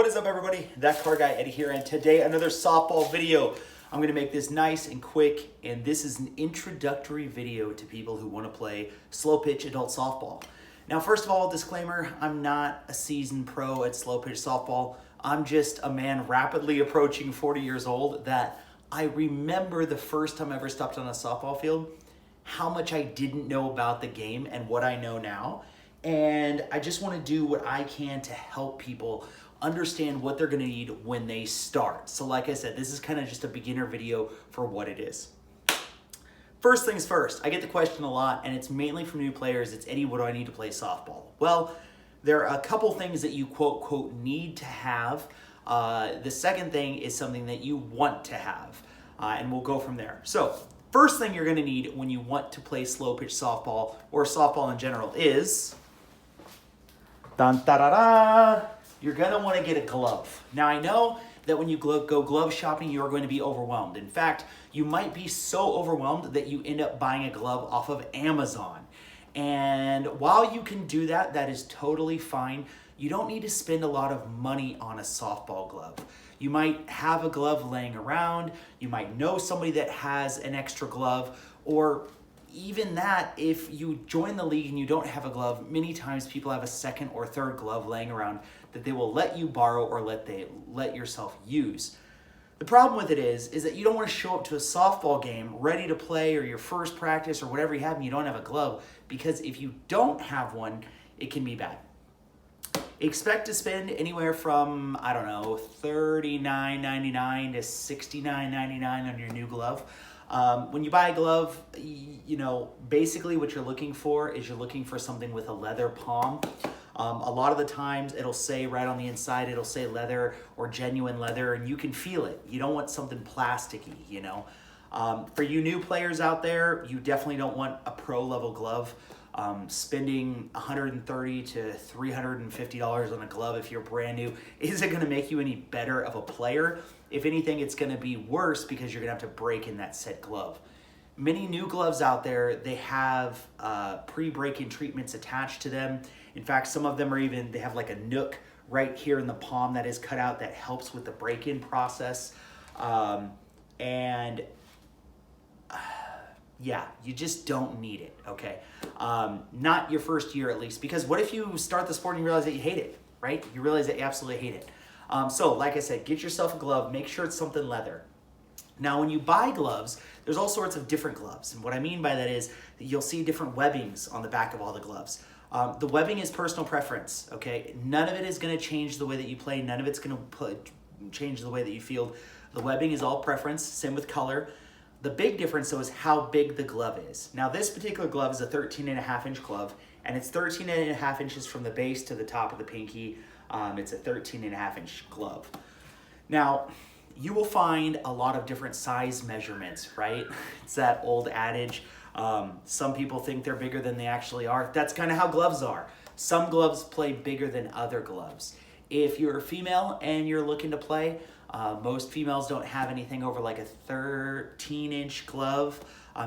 What is up, everybody? That car guy Eddie here, and today another softball video. I'm going to make this nice and quick, and this is an introductory video to people who want to play slow pitch adult softball. Now, first of all, disclaimer, I'm not a seasoned pro at slow pitch softball. I'm just a man rapidly approaching 40 years old that I remember the first time I ever stepped on a softball field, how much I didn't know about the game and what I know now. And I just want to do what I can to help people understand what they're going to need when they start. So like I said, this is kind of just a beginner video for what it is. First things first, I get the question a lot, and it's mainly from new players. It's, Eddie, what do I need to play softball? Well, there are a couple things that you quote need to have. The second thing is something that you want to have, and we'll go from there. So first thing you're going to need when you want to play slow pitch softball or softball in general is you're going to want to get a glove. Now, I know that when you go glove shopping, you are going to be overwhelmed. In fact, you might be so overwhelmed that you end up buying a glove off of Amazon. And while you can do that, that is totally fine. You don't need to spend a lot of money on a softball glove. You might have a glove laying around. You might know somebody that has an extra glove, or even that, if you join the league and you don't have a glove, many times people have a second or third glove laying around that they will let you borrow or let yourself use. The problem with it is that you don't want to show up to a softball game ready to play, or your first practice or whatever you have, and you don't have a glove, because if you don't have one, it can be bad. Expect to spend anywhere from, I don't know, $39.99 to $69.99 on your new glove. When you buy a glove, you know, basically what you're looking for is you're looking for something with a leather palm. A lot of the times it'll say right on the inside, it'll say leather or genuine leather, and you can feel it. You don't want something plasticky, you know. For you new players out there, you definitely don't want a pro level glove. Spending $130 to $350 on a glove if you're brand new isn't going to make you any better of a player. If anything, it's going to be worse because you're going to have to break in that set glove. Many new gloves out there, they have pre-break-in treatments attached to them. In fact, some of them are even, they have like a nook right here in the palm that is cut out that helps with the break-in process. Yeah, you just don't need it, okay? Not your first year at least, because what if you start the sport and you realize that you hate it, right? You realize that you absolutely hate it. So like I said, get yourself a glove, make sure it's something leather. Now, when you buy gloves, there's all sorts of different gloves. And what I mean by that is that you'll see different webbings on the back of all the gloves. The webbing is personal preference, okay? None of it is gonna change the way that you play. None of it's gonna change the way that you field. The webbing is all preference, same with color. The big difference, though, is how big the glove is. Now, this particular glove is a 13.5-inch glove, and it's 13.5 inches from the base to the top of the pinky. It's a 13.5-inch glove. Now, you will find a lot of different size measurements, right? It's that old adage. Some people think they're bigger than they actually are. That's kind of how gloves are. Some gloves play bigger than other gloves. If you're a female and you're looking to play, most females don't have anything over like a 13-inch glove,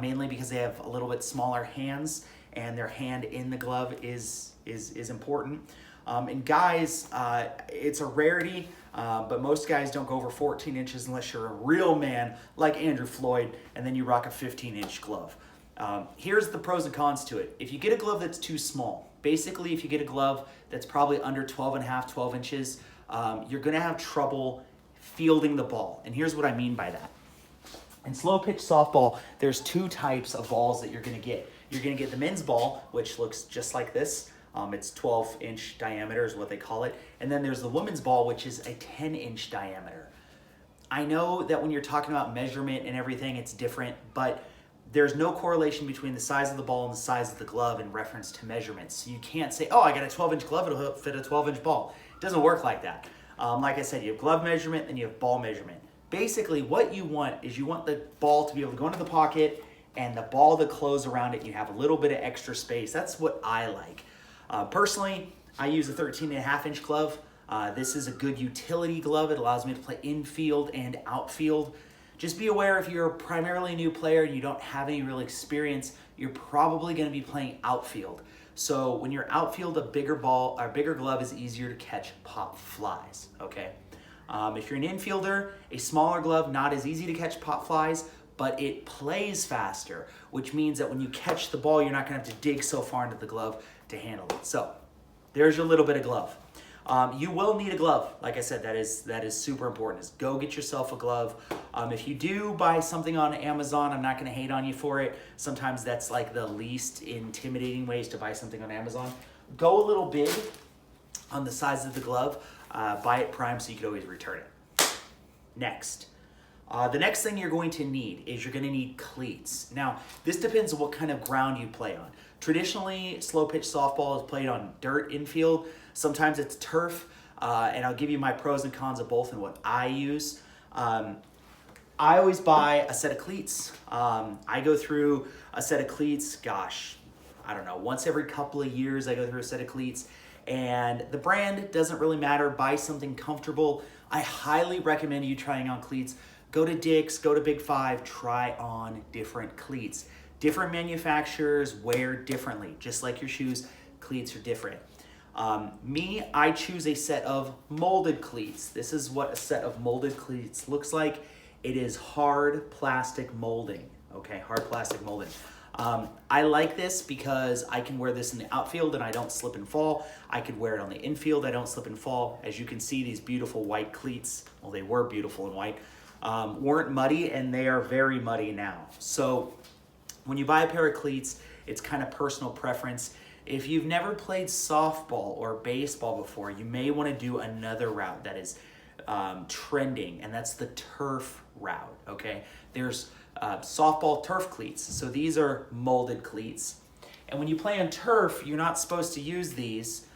mainly because they have a little bit smaller hands, and their hand in the glove is important. And guys, it's a rarity, but most guys don't go over 14 inches unless you're a real man like Andrew Floyd, and then you rock a 15-inch glove. Here's the pros and cons to it. If you get a glove that's too small, basically if you get a glove that's probably under 12 inches, you're gonna have trouble fielding the ball. And here's what I mean by that. In slow pitch softball, there's two types of balls that you're gonna get. You're gonna get the men's ball, which looks just like this. It's 12-inch diameter is what they call it. And then there's the women's ball, which is a 10-inch diameter. I know that when you're talking about measurement and everything, it's different, but there's no correlation between the size of the ball and the size of the glove in reference to measurements. So you can't say, oh, I got a 12-inch glove, it'll fit a 12-inch ball. It doesn't work like that. Like I said, you have glove measurement and you have ball measurement. Basically, what you want is you want the ball to be able to go into the pocket and the ball to close around it. You have a little bit of extra space. That's what I like. Personally, I use a 13.5-inch glove. This is a good utility glove. It allows me to play infield and outfield. Just be aware, if you're a primarily new player and you don't have any real experience, you're probably going to be playing outfield. So when you're outfield, a bigger ball or bigger glove is easier to catch pop flies, okay? If you're an infielder, a smaller glove, not as easy to catch pop flies, but it plays faster, which means that when you catch the ball, you're not gonna have to dig so far into the glove to handle it. So there's your little bit of glove. You will need a glove. Like I said, that is super important. Is go get yourself a glove. If you do buy something on Amazon, I'm not gonna hate on you for it. Sometimes that's like the least intimidating ways to buy something on Amazon. Go a little big on the size of the glove. Buy it prime so you can always return it. Next. The next thing you're going to need is you're going to need cleats. Now, this depends on what kind of ground you play on. Traditionally, slow pitch softball is played on dirt infield. Sometimes it's turf, and I'll give you my pros and cons of both and what I use. I always buy a set of cleats. I go through a set of cleats, gosh, I don't know, once every couple of years I go through a set of cleats. And the brand doesn't really matter. Buy something comfortable. I highly recommend you trying on cleats. Go to Dick's, go to Big Five, try on different cleats. Different manufacturers wear differently. Just like your shoes, cleats are different. I choose a set of molded cleats. This is what a set of molded cleats looks like. It is hard plastic molding, okay? Hard plastic molding. I like this because I can wear this in the outfield and I don't slip and fall. I could wear it on the infield, I don't slip and fall. As you can see, these beautiful white cleats, well, they were beautiful and white, weren't muddy, and they are very muddy now. So when you buy a pair of cleats, it's kind of personal preference. If you've never played softball or baseball before, you may want to do another route that is trending, and that's the turf route, okay? There's softball turf cleats. So these are molded cleats. And when you play on turf, you're not supposed to use these.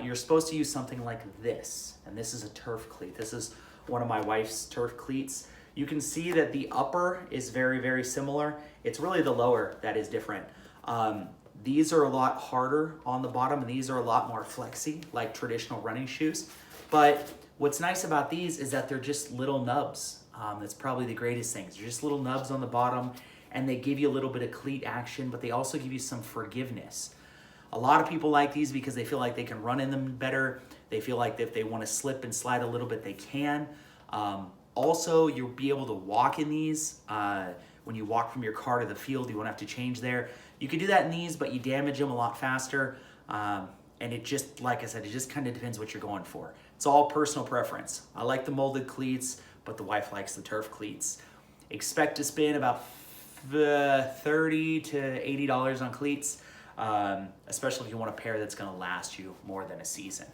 You're supposed to use something like this. And this is a turf cleat. This is one of my wife's turf cleats. You can see that the upper is very, very similar. It's really the lower that is different. These are a lot harder on the bottom, and these are a lot more flexy, like traditional running shoes. But what's nice about these is that they're just little nubs. That's probably the greatest thing. They're just little nubs on the bottom, and they give you a little bit of cleat action, but they also give you some forgiveness. A lot of people like these because they feel like they can run in them better. They feel like if they want to slip and slide a little bit, they can. Also, you'll be able to walk in these. When you walk from your car to the field, you won't have to change there. You can do that in these, but you damage them a lot faster. And it just, like I said, it just kind of depends what you're going for. It's all personal preference. I like the molded cleats, but the wife likes the turf cleats. Expect to spend about $30 to $80 on cleats, especially if you want a pair that's going to last you more than a season.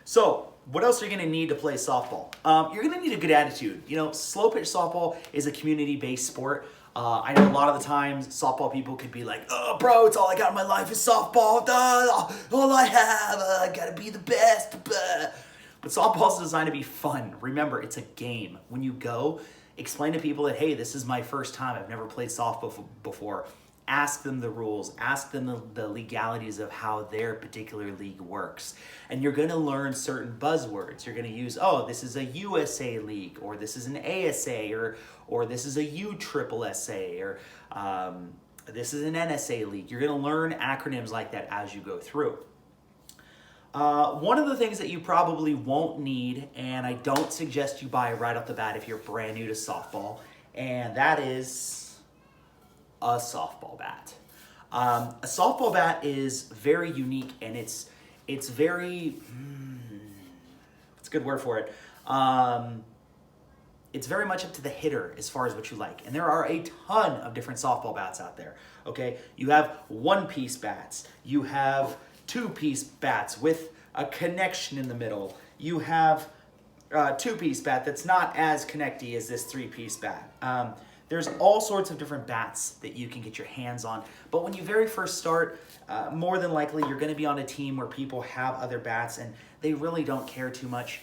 So, what else are you going to need to play softball? You're going to need a good attitude. You know, slow pitch softball is a community-based sport. I know a lot of the times softball people could be like, oh, bro, it's all I got in my life is softball. All I have, I got to be the best. But softball is designed to be fun. Remember, it's a game. When you go, explain to people that, hey, this is my first time. I've never played softball before. Ask them the rules. Ask them the legalities of how their particular league works. And you're going to learn certain buzzwords. You're going to use, oh, this is a USA league, or this is an ASA, or this is a USSSA, or this is an NSA league. You're going to learn acronyms like that as you go through. One of the things that you probably won't need, and I don't suggest you buy right off the bat if you're brand new to softball, and that is a softball bat. A softball bat is very unique, and it's very, what's a good word for it? It's very much up to the hitter as far as what you like. And there are a ton of different softball bats out there, okay? You have one-piece bats. You have two-piece bats with a connection in the middle. You have a two-piece bat that's not as connecty as this three-piece bat. There's all sorts of different bats that you can get your hands on. But when you very first start, more than likely you're going to be on a team where people have other bats and they really don't care too much.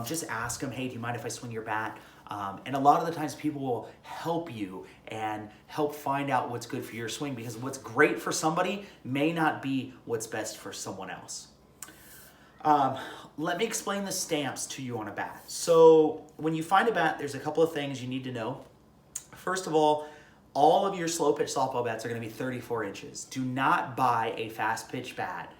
Just ask them, hey, do you mind if I swing your bat? And a lot of the times people will help you and help find out what's good for your swing, because what's great for somebody may not be what's best for someone else. Let me explain the stamps to you on a bat. So when you find a bat, there's a couple of things you need to know. First of all all of your slow pitch softball bats are going to be 34 inches. Do not buy a fast pitch bat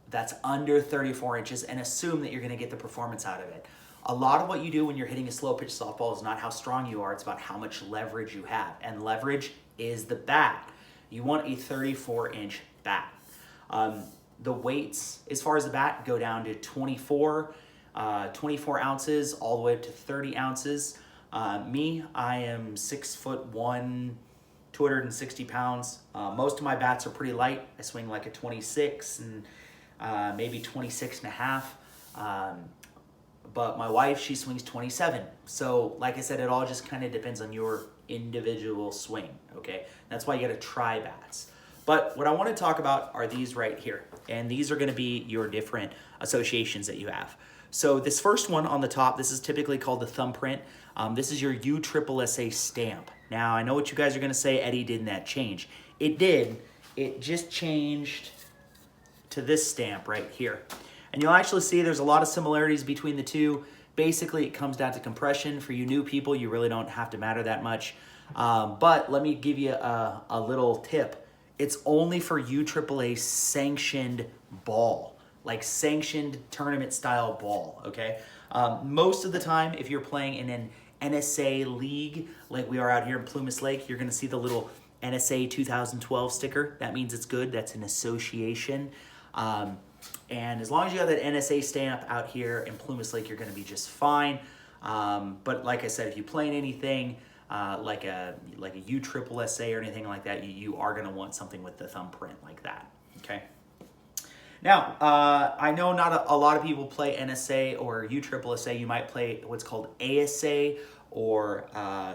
that's under 34 inches and assume that you're going to get the performance out of it. A lot of what you do when you're hitting a slow pitch softball is not how strong you are, it's about how much leverage you have. And leverage is the bat. You want a 34-inch bat. The weights, as far as the bat, go down to 24 ounces all the way up to 30 ounces. I am 6'1", 260 pounds. Most of my bats are pretty light. I swing like a 26 and maybe 26 and a half. But my wife, she swings 27. So like I said, it all just kind of depends on your individual swing, okay? That's why you gotta try bats. But what I wanna talk about are these right here. And these are gonna be your different associations that you have. So this first one on the top, this is typically called the thumbprint. This is your USSSA stamp. Now, I know what you guys are gonna say, Eddie, didn't that change? It did, it just changed to this stamp right here. And you'll actually see there's a lot of similarities between the two. Basically, it comes down to compression. For you new people, you really don't have to matter that much. But let me give you a little tip. It's only for USSSA sanctioned ball, like sanctioned tournament style ball, okay? Most of the time, if you're playing in an NSA league, like we are out here in Plumas Lake, you're gonna see the little NSA 2012 sticker. That means it's good, that's an association. And as long as you have that NSA stamp out here in Plumas Lake, you're gonna be just fine. But like I said, if you play in anything like a USSSA or anything like that, you are gonna want something with the thumbprint like that, okay? Now, I know not a lot of people play NSA or USSSA. You might play what's called ASA or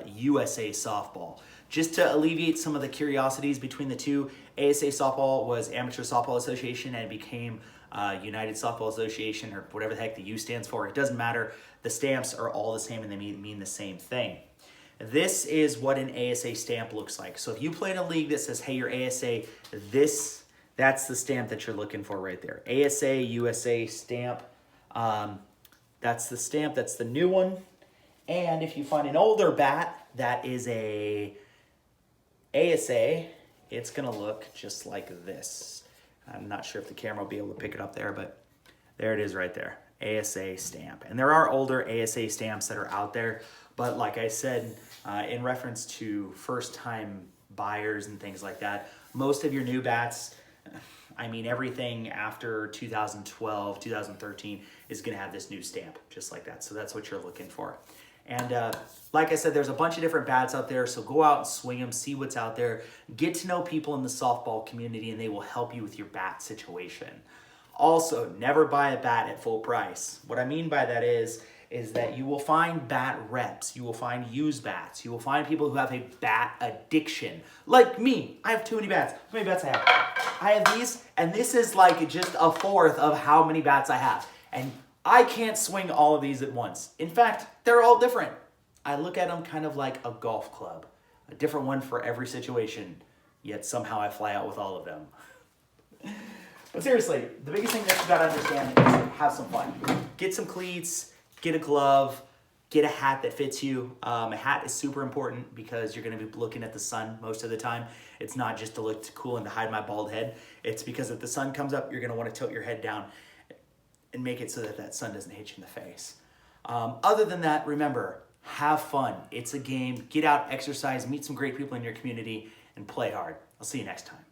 USA softball. Just to alleviate some of the curiosities between the two, ASA softball was Amateur Softball Association and it became United Softball Association, or whatever the heck the U stands for. It doesn't matter. The stamps are all the same and they mean the same thing. This is what an ASA stamp looks like. So if you play in a league that says, hey, you're ASA, that's the stamp that you're looking for right there. ASA, USA stamp. That's the stamp. That's the new one. And if you find an older bat that is a ASA, it's going to look just like this. I'm not sure if the camera will be able to pick it up there, but there it is right there. ASA stamp. And there are older ASA stamps that are out there, but like I said, in reference to first-time buyers and things like that, most of your new bats, I mean, everything after 2012, 2013 is going to have this new stamp, just like that. So that's what you're looking for. And like I said, there's a bunch of different bats out there, so go out and swing them, see what's out there. Get to know people in the softball community, and they will help you with your bat situation. Also, never buy a bat at full price. What I mean by that is that you will find bat reps, you will find used bats, you will find people who have a bat addiction. Like me, I have too many bats. How many bats I have? I have these, and this is like just a fourth of how many bats I have. And I can't swing all of these at once. In fact, they're all different. I look at them kind of like a golf club, a different one for every situation, yet somehow I fly out with all of them. But seriously, the biggest thing that you gotta understand is have some fun. Get some cleats, get a glove, get a hat that fits you. A hat is super important because you're gonna be looking at the sun most of the time. It's not just to look cool and to hide my bald head. It's because if the sun comes up, you're gonna wanna tilt your head down and make it so that that sun doesn't hit you in the face. Other than that, remember, have fun. It's a game. Get out, exercise, meet some great people in your community, and play hard. I'll see you next time.